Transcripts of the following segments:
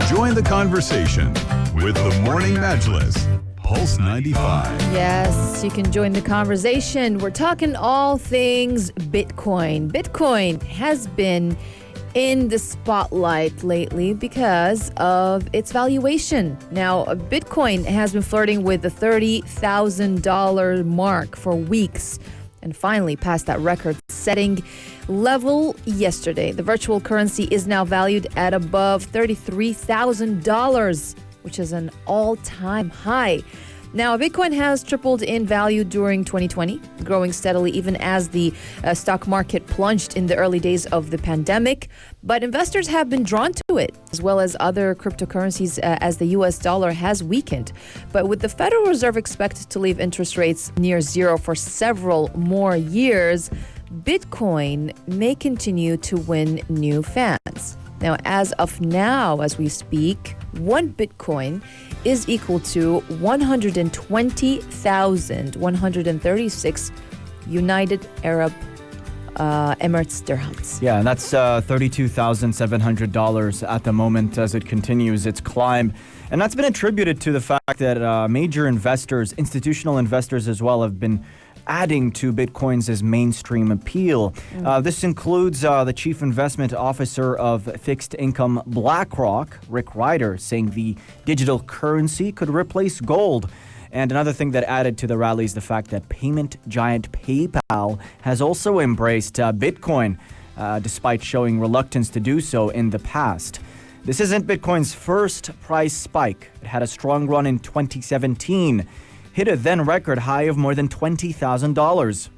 Join the conversation with the Morning Majlis, Pulse 95. Yes, you can join the conversation. We're talking all things Bitcoin. Bitcoin has been in the spotlight lately because of its valuation. Now, Bitcoin has been flirting with the $30,000 mark for weeks and finally passed that record-setting level yesterday. The virtual currency is now valued at above $33,000, which is an all-time high. Now, Bitcoin has tripled in value during 2020, growing steadily even as the stock market plunged in the early days of the pandemic. But investors have been drawn to it, as well as other cryptocurrencies as the U.S. dollar has weakened. But with the Federal Reserve expected to leave interest rates near zero for several more years, Bitcoin may continue to win new fans. Now, as of now, as we speak, one Bitcoin is equal to 120,136 United Arab Emirates dirhams. Yeah, and that's $32,700 at the moment as it continues its climb. And that's been attributed to the fact that major investors, institutional investors as well, have been adding to Bitcoin's mainstream appeal. This includes the chief investment officer of fixed income BlackRock, Rick Ryder, saying the digital currency could replace gold. And another thing that added to the rally is the fact that payment giant PayPal has also embraced Bitcoin, despite showing reluctance to do so in the past. This isn't Bitcoin's first price spike. It had a strong run in 2017. Hit a then record high of more than $20,000.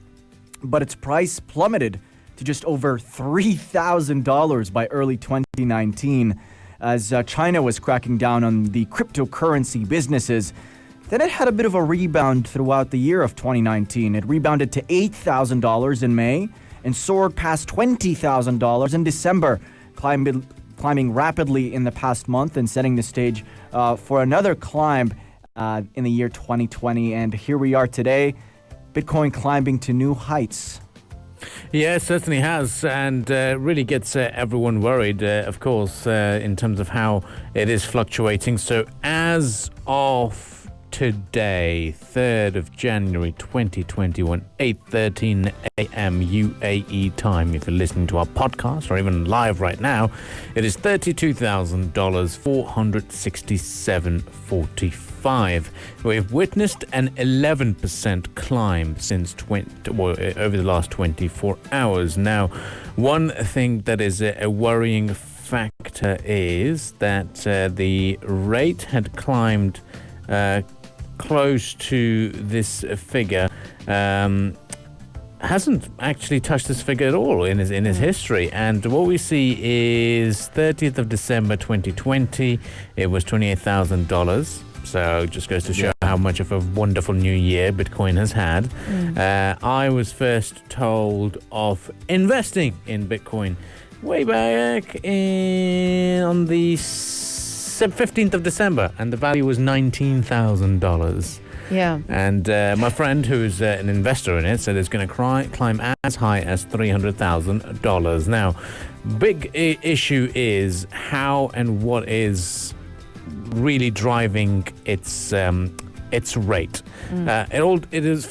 But its price plummeted to just over $3,000 by early 2019 as China was cracking down on the cryptocurrency businesses. Then it had a bit of a rebound throughout the year of 2019. It rebounded to $8,000 in May and soared past $20,000 in December, climbing rapidly in the past month and setting the stage for another climb in the year 2020. And here we are today, Bitcoin climbing to new heights. Yeah, it certainly has, and really gets everyone worried, of course, in terms of how it is fluctuating. So as of today, 3rd of January 2021, 8:13 a.m. UAE time. If you're listening to our podcast or even live right now, it is $32,000, 467.45. We've witnessed an 11% climb since over the last 24 hours. Now, one thing that is a worrying factor is that the rate had climbed close to this figure, hasn't actually touched this figure at all in his history. And what we see is 30th of December 2020, it was $28,000. So it just goes to show how much of a wonderful new year Bitcoin has had. I was first told of investing in Bitcoin way back on the 15th of December, and the value was $19,000. Yeah. And my friend, who's an investor in it, said it's going to climb as high as $300,000. Now, big issue is how and what is really driving its rate. It is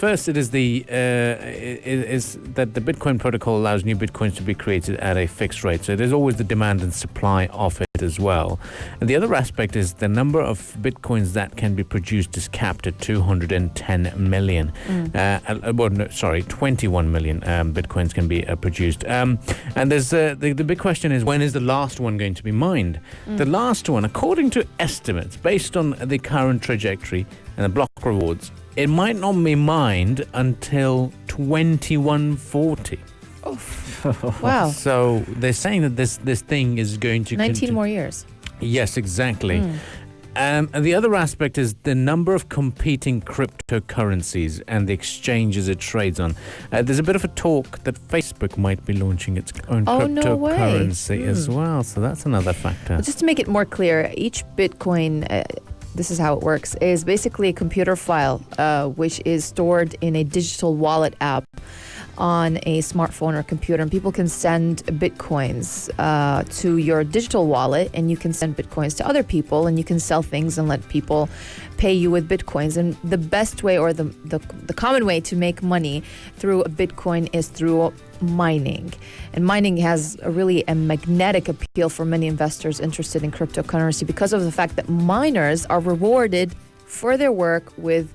that the Bitcoin protocol allows new Bitcoins to be created at a fixed rate. So there's always the demand and supply of it as well. And the other aspect is the number of Bitcoins that can be produced is capped at 210 million. 21 million Bitcoins can be produced. And there's the big question is, when is the last one going to be mined? The last one, according to estimates, based on the current trajectory and the block rewards, it might not be mined until 2140. Wow. So they're saying that this thing is going to 19 more years. Yes, exactly. And the other aspect is the number of competing cryptocurrencies and the exchanges it trades on. There's a bit of a talk that Facebook might be launching its own cryptocurrency as well. So that's another factor. Well, just to make it more clear, each Bitcoin, this is how it works, is basically a computer file which is stored in a digital wallet app. on a smartphone or computer, and people can send bitcoins to your digital wallet, and you can send bitcoins to other people, and you can sell things and let people pay you with bitcoins. And the best way, or the common way to make money through a bitcoin is through mining. And mining has a magnetic appeal for many investors interested in cryptocurrency because of the fact that miners are rewarded for their work with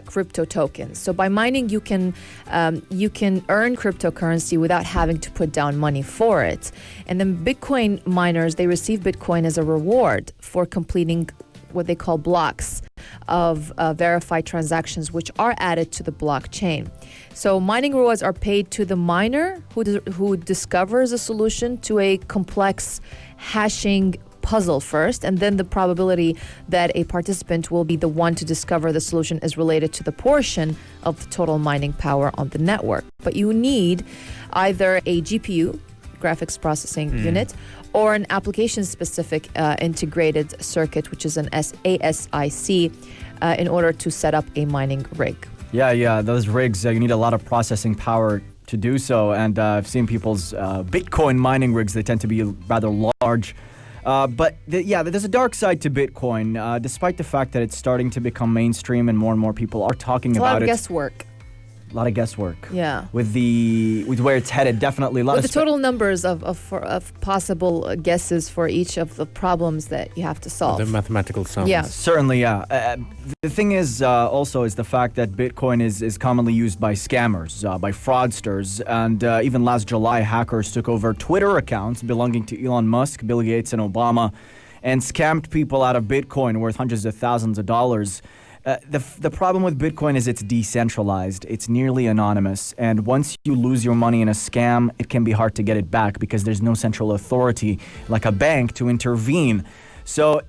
crypto tokens. So by mining, you can earn cryptocurrency without having to put down money for it. And then Bitcoin miners, they receive Bitcoin as a reward for completing what they call blocks of verified transactions, which are added to the blockchain. So mining rewards are paid to the miner who discovers a solution to a complex hashing puzzle first, and then the probability that a participant will be the one to discover the solution is related to the portion of the total mining power on the network. But you need either a GPU, graphics processing unit, or an application-specific integrated circuit, which is an ASIC, in order to set up a mining rig. Yeah, those rigs, you need a lot of processing power to do so, and I've seen people's Bitcoin mining rigs. They tend to be rather large. But there's a dark side to Bitcoin, despite the fact that it's starting to become mainstream and more people are talking It's about it. A lot of guesswork. A lot of guesswork. Yeah. With where it's headed, definitely a lot With of the total numbers of possible guesses for each of the problems that you have to solve. The mathematical sums. Yeah. Certainly, yeah. The thing is also is the fact that Bitcoin is commonly used by scammers, by fraudsters, and even last July, hackers took over Twitter accounts belonging to Elon Musk, Bill Gates, and Obama, and scammed people out of Bitcoin worth hundreds of thousands of dollars. The problem with Bitcoin is it's decentralized. It's nearly anonymous. And once you lose your money in a scam, it can be hard to get it back because there's no central authority like a bank to intervene. So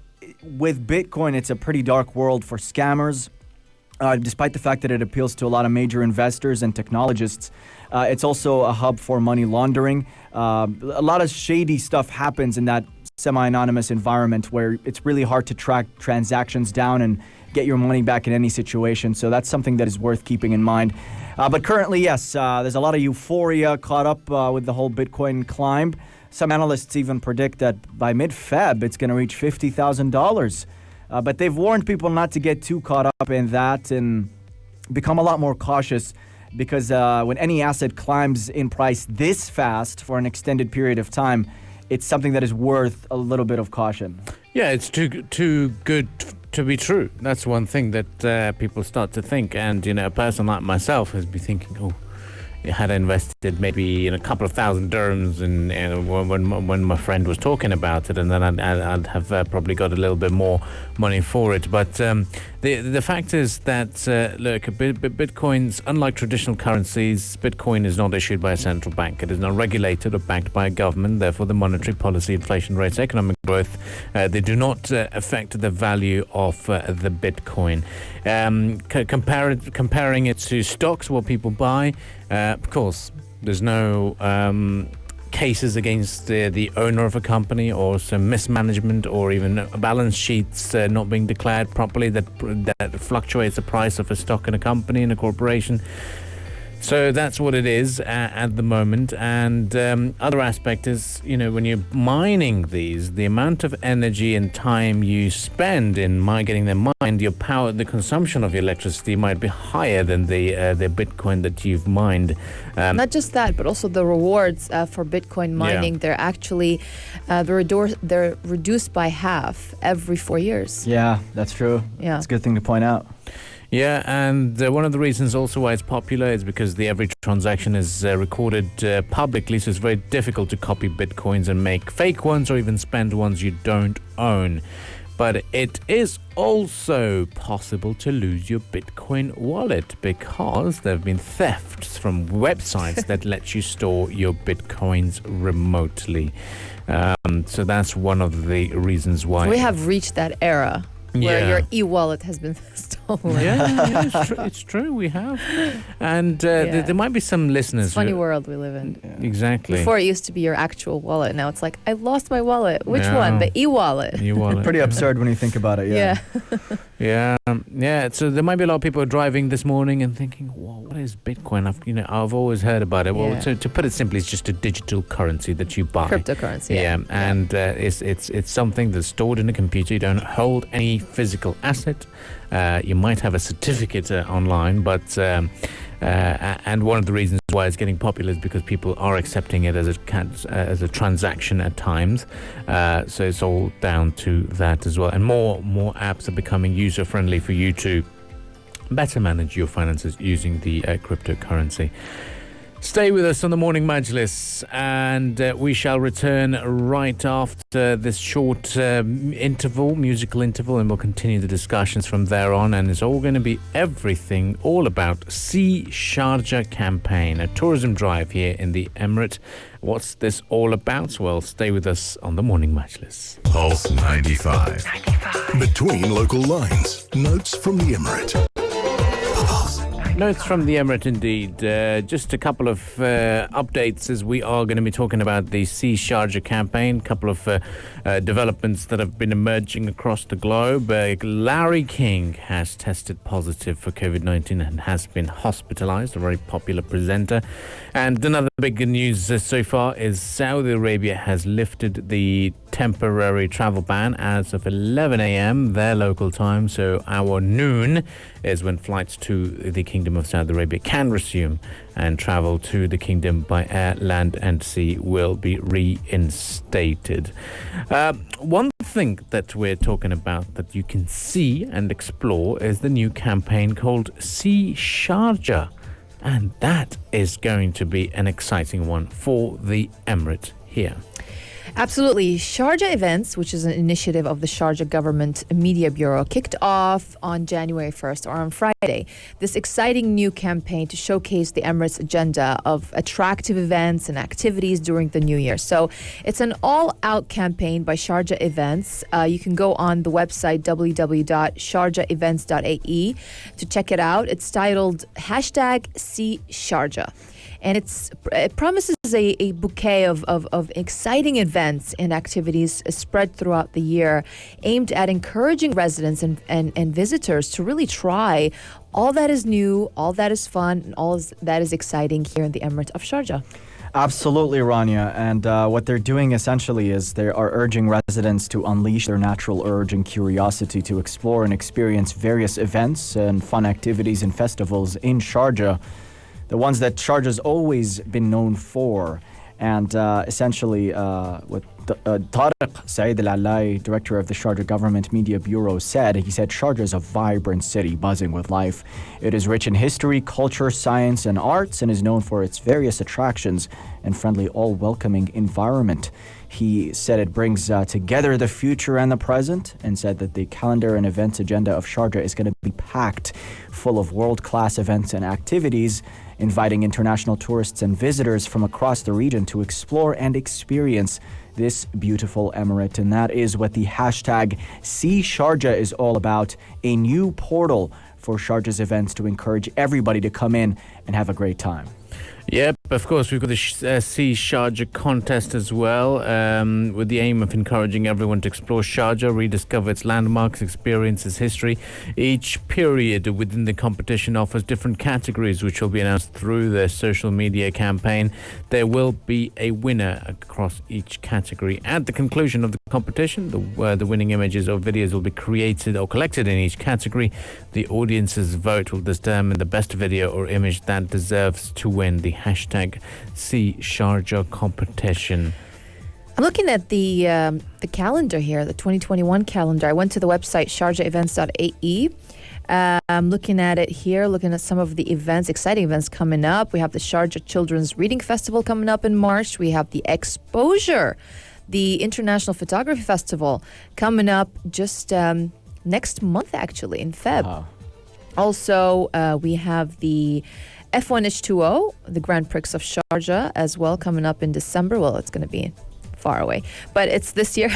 with Bitcoin, it's a pretty dark world for scammers. Despite the fact that it appeals to a lot of major investors and technologists, it's also a hub for money laundering. A lot of shady stuff happens in that semi-anonymous environment where it's really hard to track transactions down and get your money back in any situation. So that's something that is worth keeping in mind. But currently, yes, there's a lot of euphoria caught up with the whole Bitcoin climb. Some analysts even predict that by mid-Feb, it's going to reach $50,000. But they've warned people not to get too caught up in that and become a lot more cautious because when any asset climbs in price this fast for an extended period of time, it's something that is worth a little bit of caution. Yeah, it's too good to be true. That's one thing that people start to think. And, a person like myself has been thinking, had I invested maybe in a couple of thousand dirhams when my friend was talking about it, and then I'd have probably got a little bit more money for it. But the fact is that, look, Bitcoin's, unlike traditional currencies, Bitcoin is not issued by a central bank. It is not regulated or backed by a government. Therefore, the monetary policy, inflation rates, economic growth, they do not affect the value of the Bitcoin. Comparing it to stocks, what people buy, of course, there's no cases against the owner of a company or some mismanagement or even balance sheets not being declared properly that fluctuates the price of a stock in a company, in a corporation. So that's what it is at the moment. And other aspect is, when you're mining these, the amount of energy and time you spend in getting them mined, your power, the consumption of your electricity might be higher than the Bitcoin that you've mined. Not just that, but also the rewards for Bitcoin mining. Yeah. They're actually they're reduced by half every 4 years. Yeah, that's true. Yeah, it's a good thing to point out. Yeah, and one of the reasons also why it's popular is because every transaction is recorded publicly, so it's very difficult to copy Bitcoins and make fake ones or even spend ones you don't own. But it is also possible to lose your Bitcoin wallet because there have been thefts from websites that let you store your Bitcoins remotely. So that's one of the reasons why. We have reached that era where your e-wallet has been stolen. Yeah, it's true, we have. And there might be some listeners. It's a funny world we live in. Yeah. Exactly. Before it used to be your actual wallet. Now it's like, I lost my wallet. Which one? The e-wallet. E-wallet. Pretty absurd when you think about it, yeah. Yeah. So there might be a lot of people driving this morning and thinking, "Whoa, what is Bitcoin? I've always heard about it. Well, Yeah. to put it simply, it's just a digital currency that you buy. Cryptocurrency. And it's something that's stored in a computer. You don't hold any physical asset. You might have a certificate online, but and one of the reasons why it's getting popular is because people are accepting it as a transaction at times. So it's all down to that as well. And more apps are becoming user friendly for you to better manage your finances using the cryptocurrency. Stay with us on the Morning Majlis, and we shall return right after this short musical interval, and we'll continue the discussions from there on. And it's all going to be everything all about See Sharjah campaign, a tourism drive here in the Emirate. What's this all about? Well, stay with us on the Morning Majlis. Pulse 95. Between local lines, notes from the Emirate. Notes from the Emirate indeed. Just a couple of updates as we are going to be talking about the See Sharjah campaign. A couple of developments that have been emerging across the globe. Larry King has tested positive for COVID-19 and has been hospitalized, a very popular presenter. And another big good news so far is Saudi Arabia has lifted the temporary travel ban as of 11 a.m. their local time. So our noon is when flights to the Kingdom of Saudi Arabia can resume, and travel to the kingdom by air, land and sea will be reinstated. One thing that we're talking about that you can see and explore is the new campaign called See Sharjah, and that is going to be an exciting one for the Emirate here. Absolutely. Sharjah Events, which is an initiative of the Sharjah Government Media Bureau, kicked off on January 1st or on Friday. This exciting new campaign to showcase the Emirates' agenda of attractive events and activities during the new year. So it's an all-out campaign by Sharjah Events. You can go on the website www.sharjahevents.ae to check it out. It's titled #See Sharjah. And it promises a bouquet of exciting events and activities spread throughout the year, aimed at encouraging residents and visitors to really try all that is new, all that is fun, and all that is exciting here in the Emirate of Sharjah. Absolutely, Rania. And what they're doing essentially is they are urging residents to unleash their natural urge and curiosity to explore and experience various events and fun activities and festivals in Sharjah, the ones that Sharjah's always been known for. And essentially, what Tariq Saeed Al-Alai, director of the Sharjah Government Media Bureau, said, he said, Sharjah is a vibrant city buzzing with life. It is rich in history, culture, science, and arts, and is known for its various attractions and friendly, all-welcoming environment. He said it brings together the future and the present, and said that the calendar and events agenda of Sharjah is going to be packed full of world-class events and activities, inviting international tourists and visitors from across the region to explore and experience this beautiful emirate. And that is what the hashtag See Sharjah is all about, a new portal for Sharjah's events to encourage everybody to come in and have a great time. Yep, of course, we've got the See Sharjah contest as well, with the aim of encouraging everyone to explore Sharjah, rediscover its landmarks, experience its history. Each period within the competition offers different categories, which will be announced through their social media campaign. There will be a winner across each category. At the conclusion of the competition, the winning images or videos will be created or collected in each category. The audience's vote will determine the best video or image that deserves to win the hashtag See Sharjah competition. I'm looking at the calendar here, the 2021 calendar. I went to the website sharjahevents.ae. I'm looking at it here, looking at some of the events, exciting events coming up. We have the Sharjah Children's Reading Festival coming up in March. We have the Exposure, the International Photography Festival, coming up just next month, actually, in Feb. Wow. Also, we have the F1 H2O, the Grand Prix of Sharjah, as well, coming up in December. Well, it's going to be far away, but it's this year.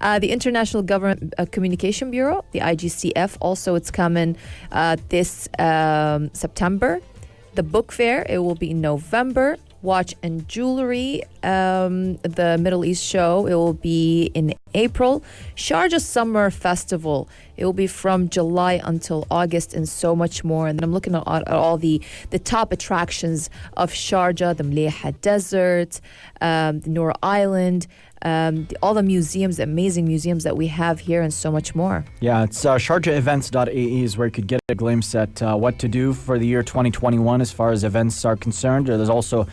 The International Government Communication Bureau, the IGCF, also it's coming this September. The book fair, it will be in November. watch and jewelry. The Middle East show, it will be in April. Sharjah Summer Festival, it will be from July until August, and so much more. And then I'm looking at all the top attractions of Sharjah, the Mleha Desert, the Noor Island, all the museums, the amazing museums that we have here, and so much more. Yeah, it's sharjahevents.ae is where you could get a glimpse at what to do for the year 2021 as far as events are concerned. There's also,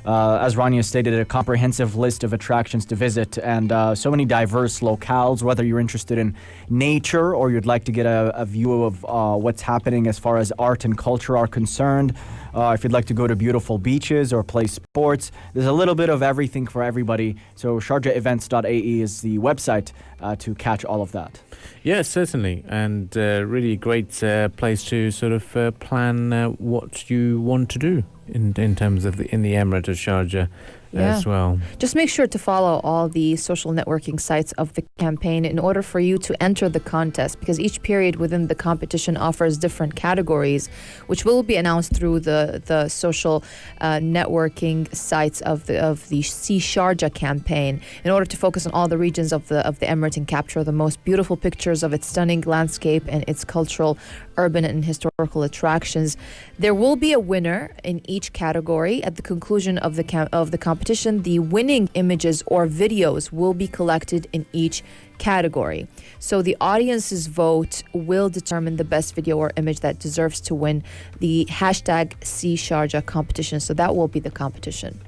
as Rania stated, a comprehensive list of attractions to visit, and so many diverse locales, whether you're interested in nature or you'd like to get a view of what's happening as far as art and culture are concerned. If you'd like to go to beautiful beaches or play sports, there's a little bit of everything for everybody. So sharjahevents.ae is the website to catch all of that. Yes, certainly, and really a great place to sort of plan what you want to do in terms of in the Emirate of Sharjah as well. Just make sure to follow all the social networking sites of the campaign in order for you to enter the contest, because each period within the competition offers different categories, which will be announced through the social networking sites of the See Sharjah campaign, in order to focus on all the regions of the Emirate and capture the most beautiful pictures of its stunning landscape and its cultural, urban, and historical attractions. There will be a winner in each category. At the conclusion of the competition, the winning images or videos will be collected in each category. So the audience's vote will determine the best video or image that deserves to win the hashtag See Sharjah competition. So that will be the competition.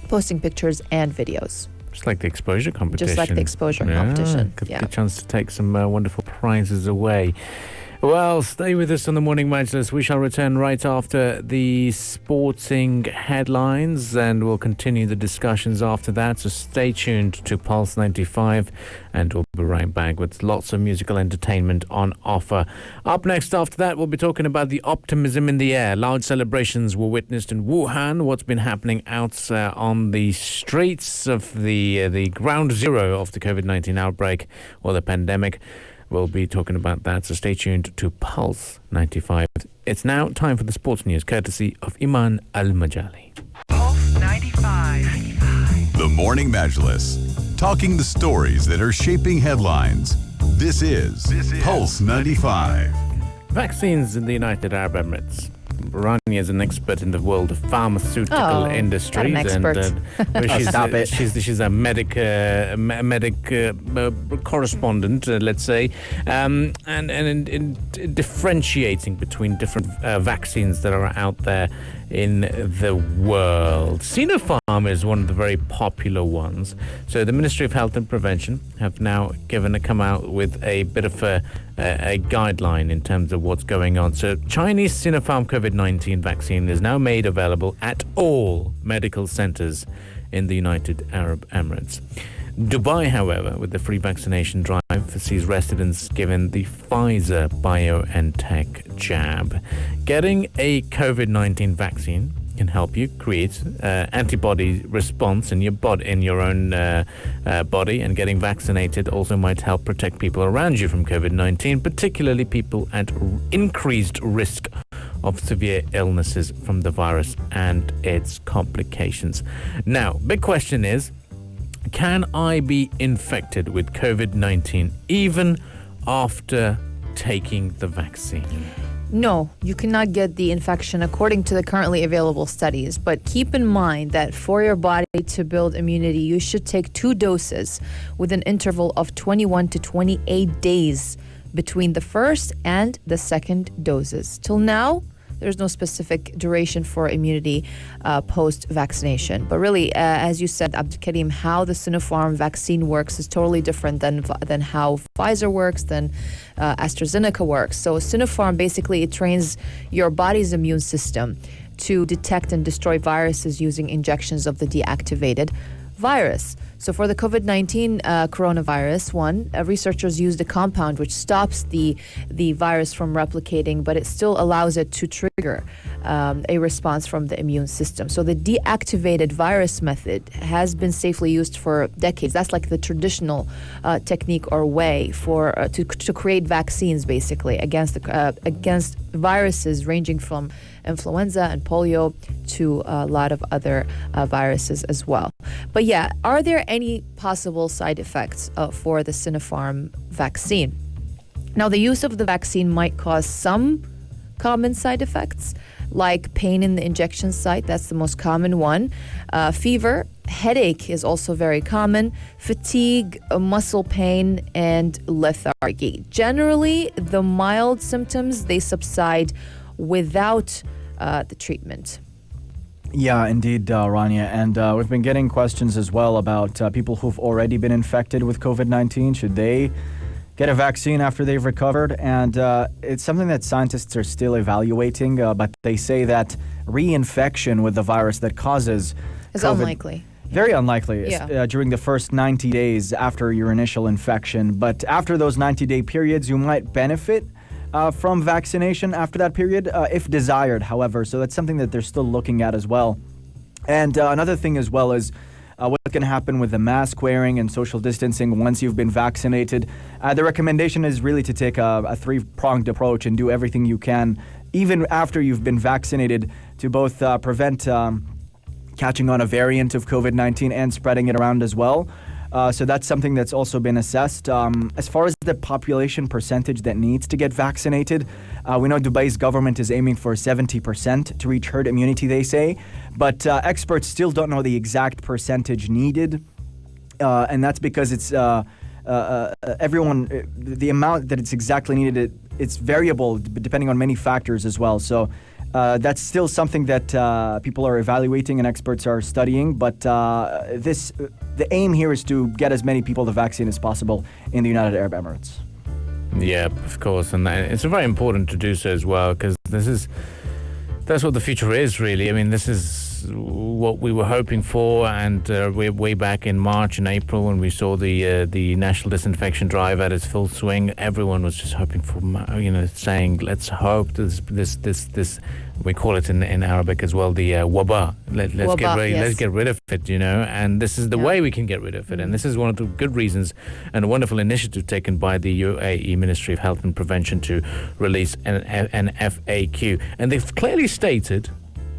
Posting pictures and videos. Just like the exposure competition. Just like the exposure competition. Could get a chance to take some wonderful prizes away. Well, stay with us on the Morning Majlis. We shall return right after the sporting headlines, and we'll continue the discussions after that. So stay tuned to Pulse 95, and we'll be right back with lots of musical entertainment on offer. Up next after that, we'll be talking about the optimism in the air. Large celebrations were witnessed in Wuhan. What's been happening out on the streets of the ground zero of the COVID-19 outbreak or the pandemic. We'll be talking about that, so stay tuned to Pulse 95. It's now time for the sports news, courtesy of Iman Al-Majali. Pulse 95. The Morning Majlis, talking the stories that are shaping headlines. This is Pulse 95. Vaccines in the United Arab Emirates. Rania is an expert in the world of pharmaceutical industries, not an expert. and she's a medic correspondent, let's say, and in differentiating between different vaccines that are out there in the world. Sinopharm is one of the very popular ones. So the Ministry of Health and Prevention have now come out with a bit of a guideline in terms of what's going on. So Chinese Sinopharm COVID-19 vaccine is now made available at all medical centers in the United Arab Emirates. Dubai, however, with the free vaccination drive, sees residents given the Pfizer BioNTech jab. Getting a COVID-19 vaccine can help you create antibody response in your own body, and getting vaccinated also might help protect people around you from COVID-19, particularly people at increased risk of severe illnesses from the virus and its complications. Now, big question is, can I be infected with COVID-19 even after taking the vaccine? No, you cannot get the infection according to the currently available studies. But keep in mind that for your body to build immunity, you should take 2 doses with an interval of 21 to 28 days between the first and the second doses. Till now, there's no specific duration for immunity post-vaccination. But really, as you said, Abdul Karim, how the Sinopharm vaccine works is totally different than how Pfizer works, than AstraZeneca works. So Sinopharm, basically, it trains your body's immune system to detect and destroy viruses using injections of the deactivated virus. So for the COVID-19 coronavirus one, researchers used a compound which stops the virus from replicating, but it still allows it to trigger a response from the immune system. So the deactivated virus method has been safely used for decades. That's like the traditional technique or way for to create vaccines, basically, against viruses ranging from influenza and polio to a lot of other viruses as well. But yeah, are there any possible side effects for the Sinopharm vaccine? Now, the use of the vaccine might cause some common side effects, like pain in the injection site. That's the most common one. Fever, headache is also very common. Fatigue, muscle pain, and lethargy. Generally, the mild symptoms, they subside without the treatment. Yeah, indeed, Rania. And we've been getting questions as well about people who've already been infected with COVID-19. Should they get a vaccine after they've recovered? And it's something that scientists are still evaluating, but they say that reinfection with the virus that causes It's COVID, unlikely. very unlikely Yeah. during the first 90 days after your initial infection. But after those 90-day periods, you might benefit from vaccination after that period, if desired, however. So that's something that they're still looking at as well. And another thing as well is what can happen with the mask wearing and social distancing once you've been vaccinated. The recommendation is really to take a three-pronged approach and do everything you can, even after you've been vaccinated, to both prevent catching on a variant of COVID-19 and spreading it around as well. So that's something that's also been assessed. As far as the population percentage that needs to get vaccinated, we know Dubai's government is aiming for 70% to reach herd immunity, they say. But experts still don't know the exact percentage needed. And that's because it's everyone, the amount that it's exactly needed, it's variable depending on many factors as well. So that's still something that people are evaluating and experts are studying. But the aim here is to get as many people the vaccine as possible in the United Arab Emirates. Yeah, of course, and it's very important to do so as well, because that's what the future is, really. I mean, this is what we were hoping for, and way back in March and April when we saw the national disinfection drive at its full swing, everyone was just hoping for, saying, let's hope this we call it in Arabic as well, the waba. Let's get rid of it, and this is the way we can get rid of it. And this is one of the good reasons and a wonderful initiative taken by the UAE Ministry of Health and Prevention to release an FAQ. And they've clearly stated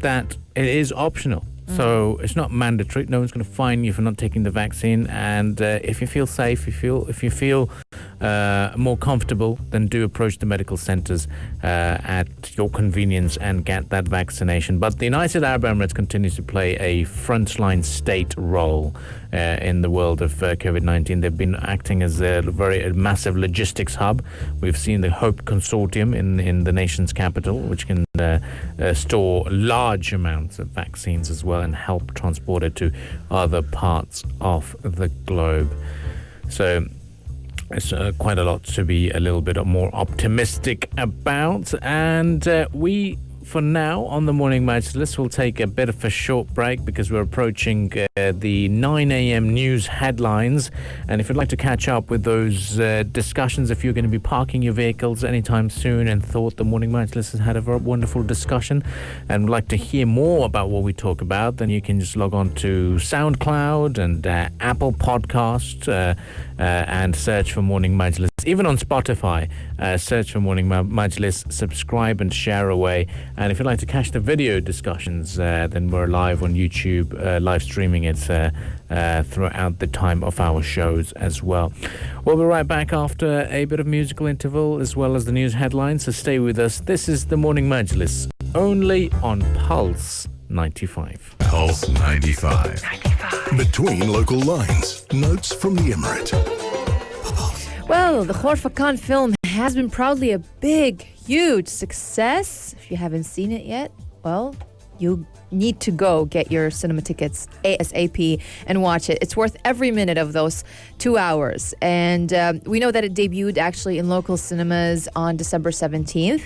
that it is optional. So it's not mandatory. No one's going to fine you for not taking the vaccine. And if you feel safe, if you feel more comfortable, then do approach the medical centres at your convenience and get that vaccination. But the United Arab Emirates continues to play a frontline state role in the world of COVID-19. They've been acting as a very massive logistics hub. We've seen the HOPE Consortium in the nation's capital, which can store large amounts of vaccines as well and help transport it to other parts of the globe. So it's quite a lot to be a little bit more optimistic about. And we, for now, on the Morning Majlis, will take a bit of a short break because we're approaching the 9 a.m. news headlines. And if you'd like to catch up with those discussions, if you're going to be parking your vehicles anytime soon and thought the Morning Majlis has had a very wonderful discussion and would like to hear more about what we talk about, then you can just log on to SoundCloud and Apple Podcast and search for Morning Majlis. Even on Spotify, search for Morning Majlis, subscribe and share away. And if you'd like to catch the video discussions, then we're live on YouTube, live streaming it throughout the time of our shows as well. We'll be right back after a bit of musical interval as well as the news headlines, so stay with us. This is the Morning Majlis, only on Pulse 95. Pulse 95. Between local lines, notes from the Emirate. Well, the Khorfa Khan film has been proudly a big, huge success. If you haven't seen it yet, well, you need to go get your cinema tickets ASAP and watch it. It's worth every minute of those 2 hours. And we know that it debuted actually in local cinemas on December 17th.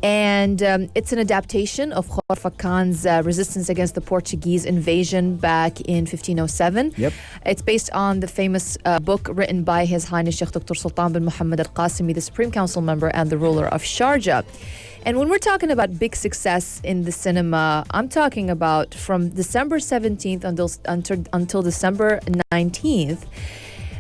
And it's an adaptation of Khorfak Khan's resistance against the Portuguese invasion back in 1507. Yep. It's based on the famous book written by His Highness Sheikh Dr. Sultan bin Muhammad al-Qasimi, the Supreme Council member and the ruler of Sharjah. And when we're talking about big success in the cinema, I'm talking about from December 17th until December 19th.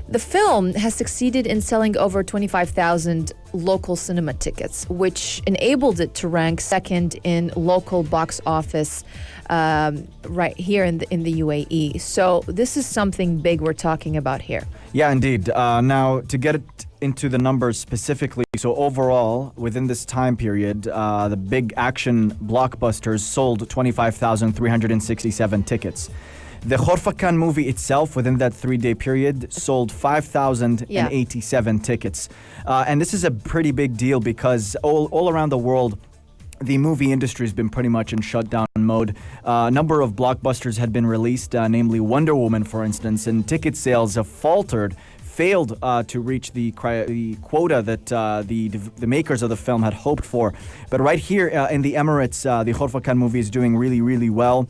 The film has succeeded in selling over 25,000 local cinema tickets, which enabled it to rank second in local box office right here in the UAE. So this is something big we're talking about here. Yeah, indeed. Now, to get it into the numbers specifically, so overall, within this time period, the big action blockbusters sold 25,367 tickets. The Khorfak Khan movie itself, within that 3-day period, sold 5,087 tickets. And this is a pretty big deal because all around the world, the movie industry has been pretty much in shutdown mode. A number of blockbusters had been released, namely Wonder Woman, for instance, and ticket sales have failed to reach the quota that the makers of the film had hoped for. But right here in the Emirates, the Khorfak Khan movie is doing really, really well.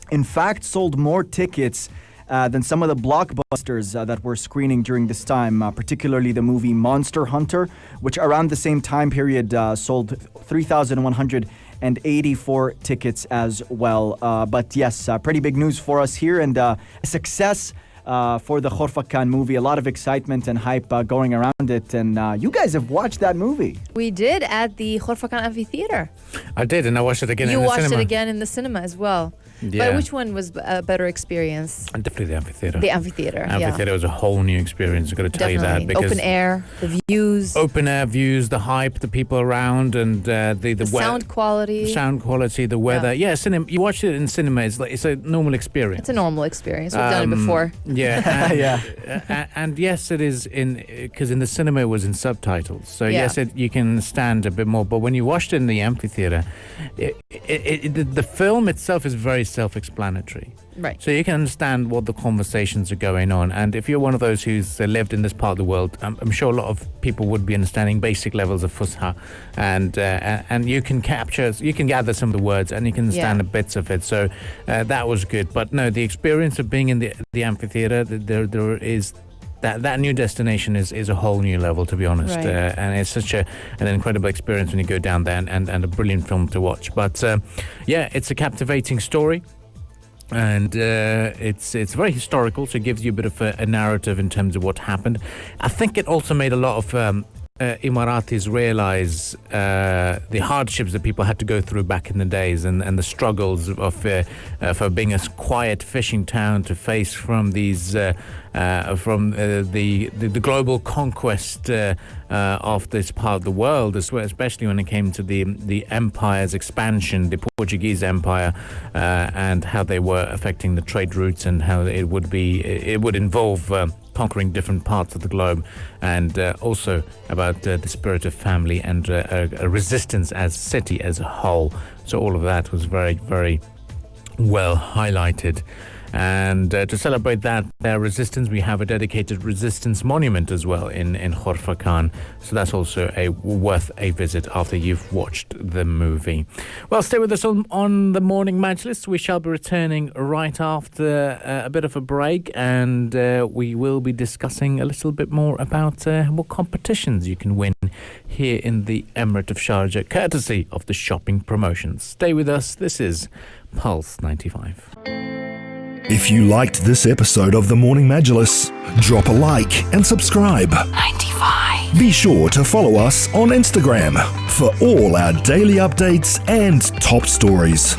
In fact, sold more tickets than some of the blockbusters that were screening during this time, particularly the movie Monster Hunter, which around the same time period sold 3,184 tickets as well. But yes, pretty big news for us here, and a success for the Khorfak Khan movie. A lot of excitement and hype going around it, and you guys have watched that movie. We did at the Khorfak Khan Amphitheater. I did, and I watched it again in the cinema. You watched it again in the cinema as well. Yeah. But which one was a better experience? Definitely the amphitheater. The amphitheater, Amphitheater was a whole new experience. I've got to tell you that. Definitely. Open air, the views. Open air views, the hype, the people around, and the sound quality. Sound quality, the weather. Yeah, cinema. You watch it in cinema. It's a normal experience. It's a normal experience. We've done it before. Yeah. And, Yeah. and yes, it is because in the cinema it was in subtitles. So Yeah. yes, you can understand a bit more. But when you watched it in the amphitheater, the film itself is very self-explanatory. Right. So you can understand what the conversations are going on. And if you're one of those who's lived in this part of the world, I'm sure a lot of people would be understanding basic levels of Fusha, and you can gather some of the words and you can understand the bits of it. So that was good. But no, the experience of being in the amphitheater, there is that new destination is a whole new level, to be honest. Right. And it's such an incredible experience when you go down there, and a brilliant film to watch. But yeah, it's a captivating story. And it's very historical, so it gives you a bit of a narrative in terms of what happened. I think it also made a lot of Emiratis realize the hardships that people had to go through back in the days, and the struggles of for being a quiet fishing town to face from these the global conquest of this part of the world, especially when it came to the empire's expansion, the Portuguese Empire, and how they were affecting the trade routes, and how it would involve conquering different parts of the globe, and also about the spirit of family and a resistance as a city as a whole. So all of that was very, very well highlighted. And to celebrate their resistance, we have a dedicated resistance monument as well in Khorfak Khan. So that's also worth a visit after you've watched the movie. Well, stay with us on the morning Majlis. We shall be returning right after a bit of a break, and we will be discussing a little bit more about what competitions you can win here in the Emirate of Sharjah, courtesy of the shopping promotions. Stay with us. This is Pulse 95. If you liked this episode of The Morning Majlis, drop a like and subscribe. 95. Be sure to follow us on Instagram for all our daily updates and top stories.